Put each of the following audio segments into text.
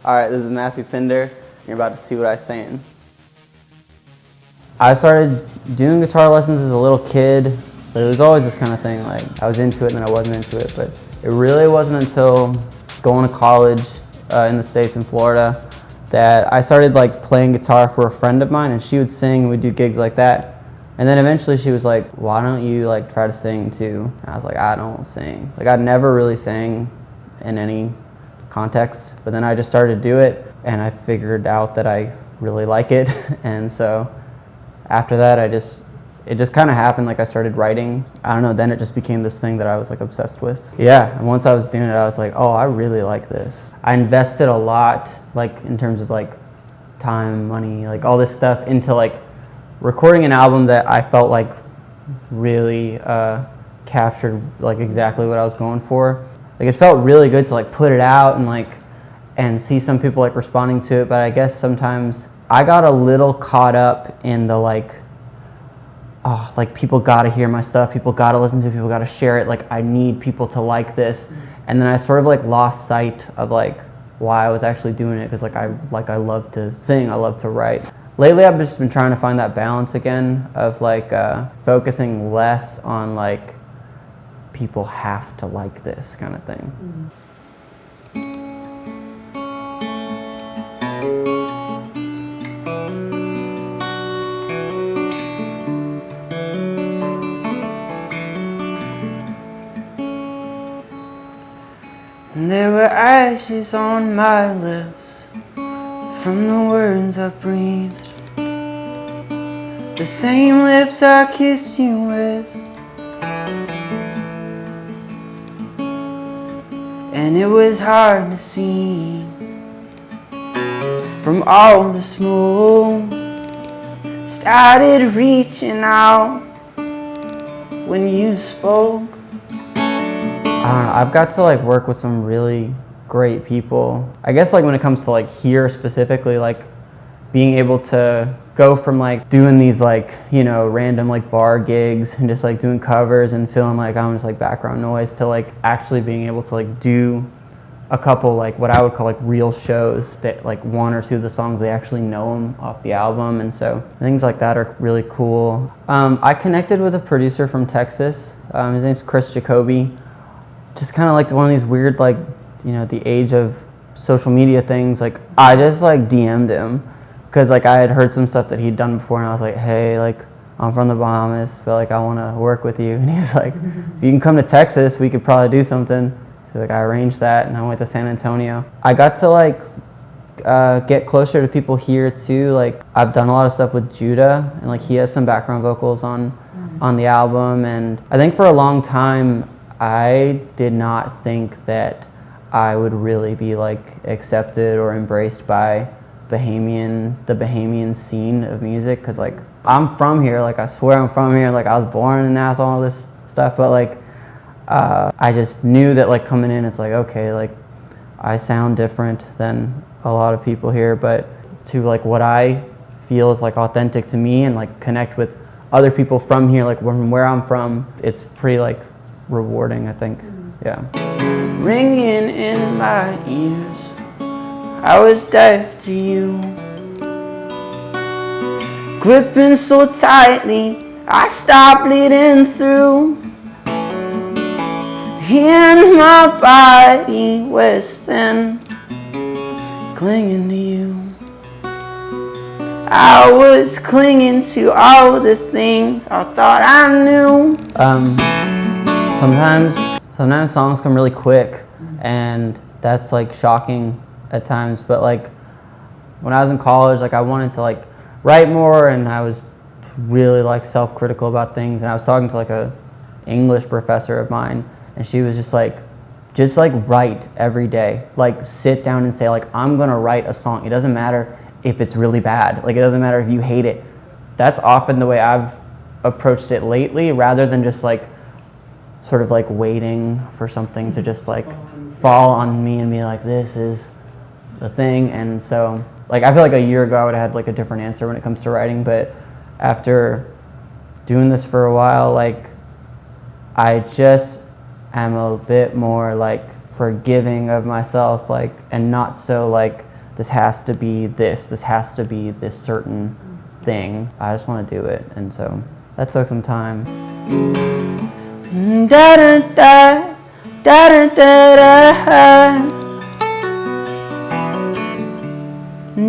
Alright, this is Matthew Pinder. You're about to see what I'm saying. I started doing guitar lessons as a little kid, but it was always this kind of thing, like I was into it and then I wasn't into it, but it really wasn't until going to college in the States in Florida that I started like playing guitar for a friend of mine, and she would sing and we'd do gigs like that. And then eventually she was like, why don't you like try to sing too? And I was like, I don't sing. Like I'd never really sang in any context, but then I just started to do it and I figured out that I really like it. And so after that, it just kind of happened. Like I started writing. I don't know, then it just became this thing that I was like obsessed with. Yeah, and once I was doing it, I was like, oh, I really like this. I invested a lot, like in terms of like time, money, like all this stuff into like recording an album that I felt like really captured like exactly what I was going for. Like it felt really good to like put it out and see some people like responding to it, but I guess sometimes I got a little caught up in the like, oh, like people gotta hear my stuff, people gotta listen to it, people gotta share it, like I need people to like this. And then I sort of like lost sight of like why I was actually doing it, because like I love to sing, I love to write. Lately I've just been trying to find that balance again of like focusing less on like people have to like this kind of thing. There were ashes on my lips from the words I breathed, the same lips I kissed you with, and it was hard to see from all the smoke. Started reaching out when you spoke. I don't know, I've got to like work with some really great people. I guess like when it comes to like here specifically, like being able to go from like doing these like, you know, random like bar gigs and just like doing covers and feeling like I'm just like background noise, to like actually being able to like do a couple like what I would call like real shows that like one or two of the songs they actually know them off the album, and so things like that are really cool. I connected with a producer from Texas. His name's Chris Jacoby. Just kind of like one of these weird, like, you know, the age of social media things, like I just like DM'd him because like I had heard some stuff that he'd done before, and I was like, hey, like I'm from the Bahamas, feel like I want to work with you. And he's like, if you can come to Texas, we could probably do something. So like I arranged that and I went to San Antonio. I got to like get closer to people here too. Like I've done a lot of stuff with Judah, and like he has some background vocals on the album, and I think for a long time I did not think that I would really be like accepted or embraced by the Bahamian scene of music, because like I'm from here, like I swear I'm from here, like I was born in Nassau, all this stuff, but like I just knew that like coming in, it's like, okay, like I sound different than a lot of people here, but to like what I feel is like authentic to me and like connect with other people from here, like from where I'm from, it's pretty like rewarding, I think. Yeah. Ringing in my ears, I was deaf to you. Gripping so tightly, I stopped bleeding through. And my body was thin, clinging to you. I was clinging to all the things I thought I knew. Sometimes songs come really quick, and that's like shocking at times, but like when I was in college, like I wanted to like write more, and I was really like self-critical about things, and I was talking to like a English professor of mine, and she was just like write every day, like sit down and say like I'm gonna write a song. It doesn't matter if it's really bad, like it doesn't matter if you hate it. That's often the way I've approached it lately, rather than just like sort of like waiting for something to just like fall on me and be like, this is the thing. And so like I feel like a year ago I would have had like a different answer when it comes to writing, but after doing this for a while, like I just am a bit more like forgiving of myself, like, and not so like this has to be this has to be this certain thing. I just want to do it, and so that took some time. Da da da da da da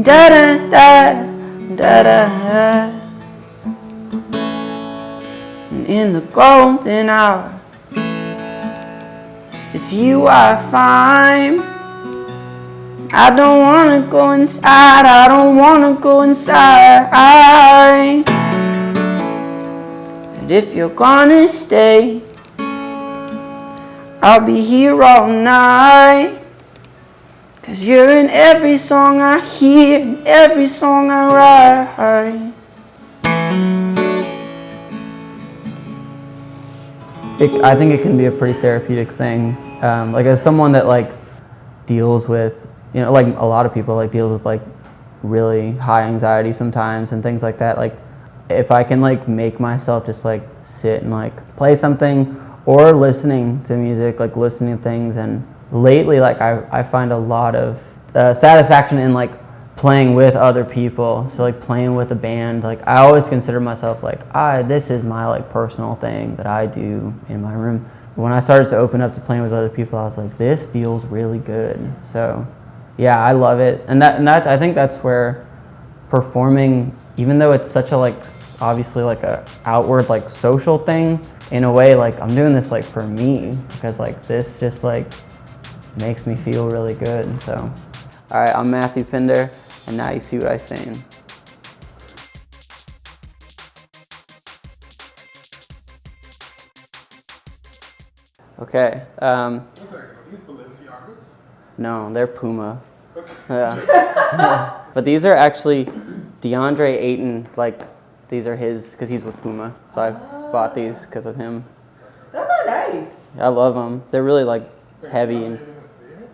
da da da da. In the golden hour, it's you I find. I don't wanna go inside, I don't wanna go inside. And if you're gonna stay, I'll be here all night. 'Cause you're in every song I hear, in every song I write. I think it can be a pretty therapeutic thing. Like as someone that like deals with, you know, like a lot of people like deals with like really high anxiety sometimes and things like that. Like if I can like make myself just like sit and like play something or listening to music, like listening to things. And lately like I find a lot of satisfaction in like playing with other people. So like playing with a band, like I always consider myself like, this is my like personal thing that I do in my room. When I started to open up to playing with other people, I was like, this feels really good. So yeah, I love it. And that I think that's where performing, even though it's such a like obviously like a outward like social thing, in a way like I'm doing this like for me, because like this just like makes me feel really good. So all right, I'm Matthew Pinder, and now you see what I sing. Okay. Are these Balenciagas? No, they're Puma. Okay. Yeah. But these are actually DeAndre Ayton. Like these are his because he's with Puma. So I bought these because of him. Those are nice. I love them. They're really like heavy and